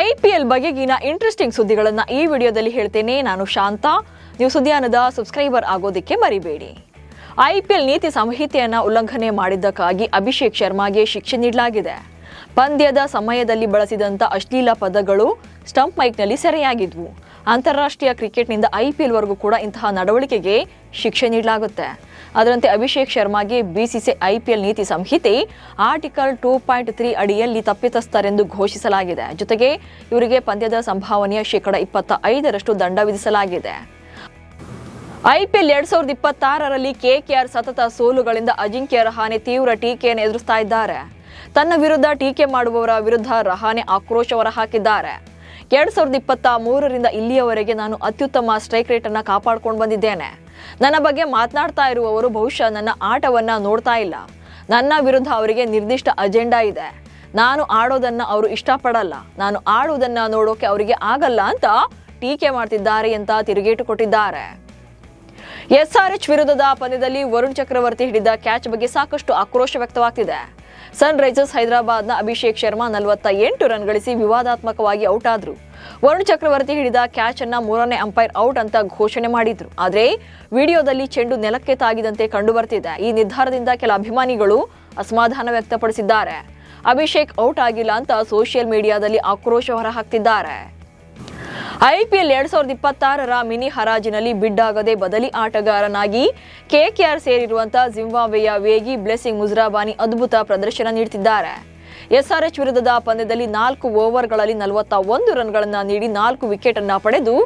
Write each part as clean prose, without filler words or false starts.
IPL ಬಗೆಗಿನ interesting ಸುದ್ದಿಗಳನ್ನು ಈ ವಿಡಿಯೋದಲ್ಲಿ ಹೇಳ್ತೇನೆ. ನಾನು ಶಾಂತ. ನೀವು ಸುದ್ದಿಯಾನದ ಸಬ್ಸ್ಕ್ರೈಬರ್ ಆಗೋದಕ್ಕೆ ಮರಿಬೇಡಿ. IPL ನೀತಿ ಸಂಹಿತೆಯನ್ನು ಉಲ್ಲಂಘನೆ ಮಾಡಿದ್ದಕ್ಕಾಗಿ ಅಭಿಷೇಕ್ ಶರ್ಮಾಗೆ ಶಿಕ್ಷೆ ನೀಡಲಾಗಿದೆ. ಪಂದ್ಯದ ಸಮಯದಲ್ಲಿ ಬಳಸಿದಂಥ ಅಶ್ಲೀಲ ಪದಗಳು ಸ್ಟಂಪ್ ಮೈಕ್ನಲ್ಲಿ ಸೆರೆಯಾಗಿದ್ವು. ಅಂತಾರಾಷ್ಟ್ರೀಯ ಕ್ರಿಕೆಟ್ನಿಂದ IPL ವರೆಗೂ ಕೂಡ ಇಂತಹ ನಡವಳಿಕೆಗೆ ಶಿಕ್ಷೆ ನೀಡಲಾಗುತ್ತೆ. ಅದರಂತೆ ಅಭಿಷೇಕ್ ಶರ್ಮಾಗೆ BCCI IPL ನೀತಿ ಸಂಹಿತೆ ಆರ್ಟಿಕಲ್ 2.3 ಅಡಿಯಲ್ಲಿ ತಪ್ಪಿತಸ್ಥರೆಂದು ಘೋಷಿಸಲಾಗಿದೆ. ಜೊತೆಗೆ ಇವರಿಗೆ ಪಂದ್ಯದ ಸಂಭಾವನೆಯ 25% ದಂಡ ವಿಧಿಸಲಾಗಿದೆ. IPL 2026ರಲ್ಲಿ KKR ಸತತ ಸೋಲುಗಳಿಂದ ಅಜಿಂಕ್ಯ ರಹಾನೆ ತೀವ್ರ ಟೀಕೆಯನ್ನು ಎದುರಿಸ್ತಾ ಇದ್ದಾರೆ. ತನ್ನ ವಿರುದ್ಧ ಟೀಕೆ ಮಾಡುವವರ ವಿರುದ್ಧ ರಹಾನೆ ಆಕ್ರೋಶ ಹೊರಹಾಕಿದ್ದಾರೆ. 2023ರಿಂದ ಇಲ್ಲಿಯವರೆಗೆ ನಾನು ಅತ್ಯುತ್ತಮ ಸ್ಟ್ರೈಕ್ ರೇಟ್ ಅನ್ನು ಕಾಪಾಡಿಕೊಂಡು ಬಂದಿದ್ದೇನೆ. ನನ್ನ ಬಗ್ಗೆ ಮಾತನಾಡ್ತಾ ಇರುವವರು ಬಹುಶಃ ನನ್ನ ಆಟವನ್ನ ನೋಡ್ತಾ ಇಲ್ಲ. ನನ್ನ ವಿರುದ್ಧ ಅವರಿಗೆ ನಿರ್ದಿಷ್ಟ ಅಜೆಂಡಾ ಇದೆ. ನಾನು ಆಡೋದನ್ನ ಅವರು ಇಷ್ಟಪಡಲ್ಲ. ನಾನು ಆಡುವುದನ್ನ ನೋಡೋಕೆ ಅವರಿಗೆ ಆಗಲ್ಲ ಅಂತ ಟೀಕೆ ಮಾಡ್ತಿದ್ದಾರೆ ಅಂತ ತಿರುಗೇಟು ಕೊಟ್ಟಿದ್ದಾರೆ. SRH ವಿರುದ್ಧದ ಪಂದ್ಯದಲ್ಲಿ ವರುಣ್ ಚಕ್ರವರ್ತಿ ಹಿಡಿದ ಕ್ಯಾಚ್ ಬಗ್ಗೆ ಸಾಕಷ್ಟು ಆಕ್ರೋಶ ವ್ಯಕ್ತವಾಗ್ತಿದೆ. ಸನ್ ರೈಸರ್ಸ್ ಹೈದರಾಬಾದ್ನ ಅಭಿಷೇಕ್ ಶರ್ಮಾ 48 ರನ್ ಗಳಿಸಿ ವಿವಾದಾತ್ಮಕವಾಗಿ ಔಟ್ ಆದ್ರು. ವರುಣ್ ಚಕ್ರವರ್ತಿ ಹಿಡಿದ ಕ್ಯಾಚ್ ಅನ್ನ 3ನೇ ಅಂಪೈರ್ ಔಟ್ ಅಂತ ಘೋಷಣೆ ಮಾಡಿದ್ರು. ಆದ್ರೆ ವಿಡಿಯೋದಲ್ಲಿ ಚೆಂಡು ನೆಲಕ್ಕೆ ತಾಗಿದಂತೆ ಕಂಡು ಬರ್ತಿದೆ. ಈ ನಿರ್ಧಾರದಿಂದ ಕೆಲ ಅಭಿಮಾನಿಗಳು ಅಸಮಾಧಾನ ವ್ಯಕ್ತಪಡಿಸಿದ್ದಾರೆ. ಅಭಿಷೇಕ್ ಔಟ್ ಆಗಿಲ್ಲ ಅಂತ ಸೋಷಿಯಲ್ ಮೀಡಿಯಾದಲ್ಲಿ ಆಕ್ರೋಶ ಹೊರಹಾಕ್ತಿದ್ದಾರೆ. IPL 2026ರ ಮಿನಿ ಹರಾಜಿನಲ್ಲಿ ಬಿಡ್ ಆಗದೆ ಬದಲಿ ಆಟಗಾರನಾಗಿ KKR ಸೇರಿರುವಂತಹ ಜಿಂಬಾಬ್ವೆಯ ವೇಗಿ ಬ್ಲೆಸಿಂಗ್ ಮುಜ್ರಾಬಾನಿ ಅದ್ಭುತ ಪ್ರದರ್ಶನ ನೀಡುತ್ತಿದ್ದಾರೆ. SRH ವಿರುದ್ಧದ ಪಂದ್ಯದಲ್ಲಿ 4 ಓವರ್ಗಳಲ್ಲಿ 41 ರನ್ಗಳನ್ನು ನೀಡಿ 4 ವಿಕೆಟ್ ಅನ್ನು ಪಡೆದು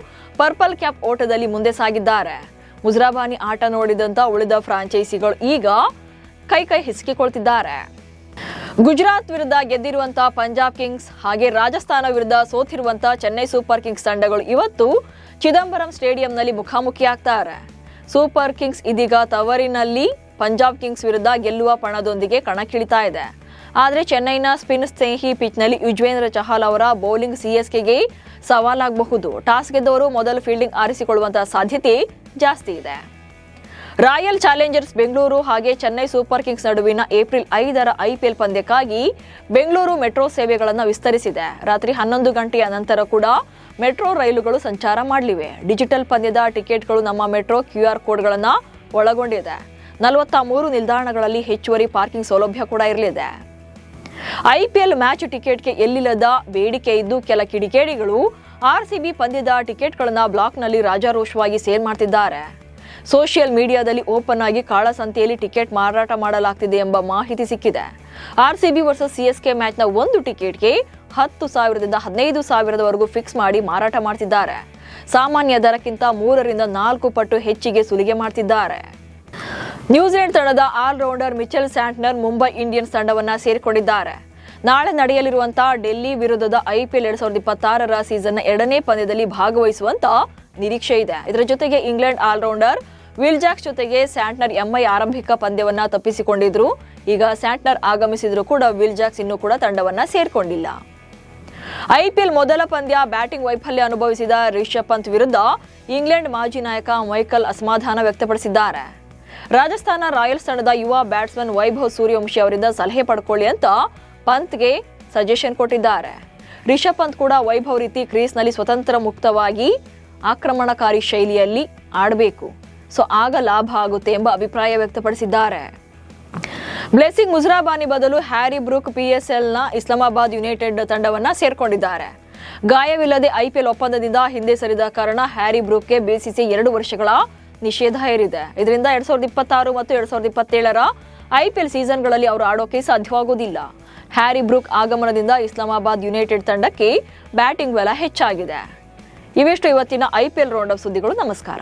ಪರ್ಪಲ್ ಕ್ಯಾಪ್ ಓಟದಲ್ಲಿ ಮುಂದೆ ಸಾಗಿದ್ದಾರೆ. ಮುಜ್ರಾಬಾನಿ ಆಟ ನೋಡಿದಂತ ಉಳಿದ ಫ್ರಾಂಚೈಸಿಗಳು ಈಗ ಕೈ ಹಿಸುಕಿಕೊಳ್ತಿದ್ದಾರೆ. ಗುಜರಾತ್ ವಿರುದ್ಧ ಗೆದ್ದಿರುವಂತಹ ಪಂಜಾಬ್ ಕಿಂಗ್ಸ್ ಹಾಗೆ ರಾಜಸ್ಥಾನ ವಿರುದ್ಧ ಸೋತಿರುವಂತಹ ಚೆನ್ನೈ ಸೂಪರ್ ಕಿಂಗ್ಸ್ ತಂಡಗಳು ಇವತ್ತು ಚಿದಂಬರಂ ಸ್ಟೇಡಿಯಂನಲ್ಲಿ ಮುಖಾಮುಖಿಯಾಗ್ತಾರೆ. ಸೂಪರ್ ಕಿಂಗ್ಸ್ ಇದೀಗ ತವರಿನಲ್ಲಿ ಪಂಜಾಬ್ ಕಿಂಗ್ಸ್ ವಿರುದ್ಧ ಗೆಲ್ಲುವ ಪಣದೊಂದಿಗೆ ಕಣಕ್ಕಿಳಿತಾ ಇದೆ. ಆದರೆ ಚೆನ್ನೈನ ಸ್ಪಿನ್ ಸ್ನೇಹಿ ಪಿಚ್ನಲ್ಲಿ ಯುಜ್ವೇಂದ್ರ ಚಹಲ್ ಅವರ ಬೌಲಿಂಗ್ CSKಗೆ ಸವಾಲಾಗಬಹುದು. ಟಾಸ್ ಗೆದ್ದವರು ಮೊದಲು ಫೀಲ್ಡಿಂಗ್ ಆರಿಸಿಕೊಳ್ಳುವಂತಹ ಸಾಧ್ಯತೆ ಜಾಸ್ತಿ ಇದೆ. ರಾಯಲ್ ಚಾಲೆಂಜರ್ಸ್ ಬೆಂಗಳೂರು ಹಾಗೆ ಚೆನ್ನೈ ಸೂಪರ್ ಕಿಂಗ್ಸ್ ನಡುವಿನ ಏಪ್ರಿಲ್ 5ರ IPL ಪಂದ್ಯಕ್ಕಾಗಿ ಬೆಂಗಳೂರು ಮೆಟ್ರೋ ಸೇವೆಗಳನ್ನು ವಿಸ್ತರಿಸಿದೆ. ರಾತ್ರಿ 11 ಗಂಟೆಯ ನಂತರ ಕೂಡ ಮೆಟ್ರೋ ರೈಲುಗಳು ಸಂಚಾರ ಮಾಡಲಿವೆ. ಡಿಜಿಟಲ್ ಪಂದ್ಯದ ಟಿಕೆಟ್ಗಳು ನಮ್ಮ ಮೆಟ್ರೋ QR ಕೋಡ್ಗಳನ್ನು ಒಳಗೊಂಡಿದೆ. 43 ನಿಲ್ದಾಣಗಳಲ್ಲಿ ಹೆಚ್ಚುವರಿ ಪಾರ್ಕಿಂಗ್ ಸೌಲಭ್ಯ ಕೂಡ ಇರಲಿದೆ. IPL ಮ್ಯಾಚ್ ಟಿಕೆಟ್ಗೆ ಎಲ್ಲಿಲ್ಲದ ಬೇಡಿಕೆ ಇದ್ದು ಕೆಲ ಕಿಡಿಗೇಡಿಗಳು RCB ಪಂದ್ಯದ ಟಿಕೆಟ್ಗಳನ್ನು ಬ್ಲಾಕ್ನಲ್ಲಿ ರಾಜಾರೋಷವಾಗಿ ಸೇಲ್ ಮಾಡ್ತಿದ್ದಾರೆ. ಸೋಷಿಯಲ್ ಮೀಡಿಯಾದಲ್ಲಿ ಓಪನ್ ಆಗಿ ಕಾಳಸಂತೆಯಲ್ಲಿ ಟಿಕೆಟ್ ಮಾರಾಟ ಮಾಡಲಾಗ್ತಿದೆ ಎಂಬ ಮಾಹಿತಿ ಸಿಕ್ಕಿದೆ. RCB ವರ್ಸಸ್ CSK ಮ್ಯಾಚ್ನ ಒಂದು ಟಿಕೆಟ್ಗೆ 10,000ದಿಂದ 15,000ವರೆಗೂ ಫಿಕ್ಸ್ ಮಾಡಿ ಮಾರಾಟ ಮಾಡ್ತಿದ್ದಾರೆ. ಸಾಮಾನ್ಯ ದರಕ್ಕಿಂತ 3ರಿಂದ 4 ಪಟ್ಟು ಹೆಚ್ಚಿಗೆ ಸುಲಿಗೆ ಮಾಡ್ತಿದ್ದಾರೆ. ನ್ಯೂಜಿಲೆಂಡ್ ತಂಡದ allrounder Mitchell Santner Mumbai Indians ತಂಡವನ್ನ ಸೇರಿಕೊಂಡಿದ್ದಾರೆ. ನಾಳೆ ನಡೆಯಲಿರುವಂತಹ ಡೆಲ್ಲಿ ವಿರುದ್ಧದ IPL 2026ರ ಸೀಸನ್ನ 2ನೇ ಪಂದ್ಯದಲ್ಲಿ ಭಾಗವಹಿಸುವಂತ ನಿರೀಕ್ಷೆ ಇದೆ. ಇದರ ಜೊತೆಗೆ ಇಂಗ್ಲೆಂಡ್ ಆಲ್ರೌಂಡರ್ ವಿಲ್ ಜಾಕ್ಸ್ ಜೊತೆಗೆ ಸ್ಯಾಂಟ್ನರ್ MI ಆರಂಭಿಕ ಪಂದ್ಯವನ್ನ ತಪ್ಪಿಸಿಕೊಂಡಿದ್ರು. ಈಗ ಸ್ಯಾಂಟ್ನರ್ ಆಗಮಿಸಿದ್ರು ಕೂಡ ವಿಲ್ ಜಾಕ್ಸ್ ಇನ್ನೂ ಕೂಡ ತಂಡವನ್ನ ಸೇರ್ಕೊಂಡಿಲ್ಲ. IPL ಮೊದಲ ಪಂದ್ಯ ಬ್ಯಾಟಿಂಗ್ ವೈಫಲ್ಯ ಅನುಭವಿಸಿದ ರಿಷಬ್ ಪಂತ್ ವಿರುದ್ಧ ಇಂಗ್ಲೆಂಡ್ ಮಾಜಿ ನಾಯಕ ಮೈಕಲ್ ಅಸಮಾಧಾನ ವ್ಯಕ್ತಪಡಿಸಿದ್ದಾರೆ. ರಾಜಸ್ಥಾನ ರಾಯಲ್ಸ್ ತಂಡದ ಯುವ ಬ್ಯಾಟ್ಸ್ಮನ್ ವೈಭವ್ ಸೂರ್ಯವಂಶಿ ಅವರಿಂದ ಸಲಹೆ ಪಡ್ಕೊಳ್ಳಿ ಅಂತ ಪಂತ್ಗೆ ಸಜೆಷನ್ ಕೊಟ್ಟಿದ್ದಾರೆ. ರಿಷಬ್ ಪಂತ್ ಕೂಡ ವೈಭವ್ ರೀತಿ ಕ್ರೀಸ್ನಲ್ಲಿ ಸ್ವತಂತ್ರ ಮುಕ್ತವಾಗಿ ಆಕ್ರಮಣಕಾರಿ ಶೈಲಿಯಲ್ಲಿ ಆಡಬೇಕು, ಆಗ ಲಾಭ ಆಗುತ್ತೆ ಎಂಬ ಅಭಿಪ್ರಾಯ ವ್ಯಕ್ತಪಡಿಸಿದ್ದಾರೆ. ಬ್ಲೆಸಿಂಗ್ ಮುಜ್ರಾಬಾನಿ ಬದಲು ಹ್ಯಾರಿ ಬ್ರೂಕ್ PSLನ ಇಸ್ಲಾಮಾಬಾದ್ ಯುನೈಟೆಡ್ ತಂಡವನ್ನ ಸೇರ್ಕೊಂಡಿದ್ದಾರೆ. ಗಾಯವಿಲ್ಲದೆ IPL ಒಪ್ಪಂದದಿಂದ ಹಿಂದೆ ಸರಿದ ಕಾರಣ ಹ್ಯಾರಿ ಬ್ರೂಕ್ಗೆ BCCI 2 ವರ್ಷಗಳ ನಿಷೇಧ ಹೇರಿದೆ. ಇದರಿಂದ 2026 ಮತ್ತು 2027ರ IPL ಸೀಸನ್ಗಳಲ್ಲಿ ಅವರು ಆಡೋಕೆ ಸಾಧ್ಯವಾಗುವುದಿಲ್ಲ. ಹ್ಯಾರಿ ಬ್ರೂಕ್ ಆಗಮನದಿಂದ ಇಸ್ಲಾಮಾಬಾದ್ ಯುನೈಟೆಡ್ ತಂಡಕ್ಕೆ ಬ್ಯಾಟಿಂಗ್ ವೆಲ ಹೆಚ್ಚಾಗಿದೆ. ಇವಿಷ್ಟು ಇವತ್ತಿನ IPL ರೌಂಡ್ ಆಫ್ ಸುದ್ದಿಗಳು. ನಮಸ್ಕಾರ.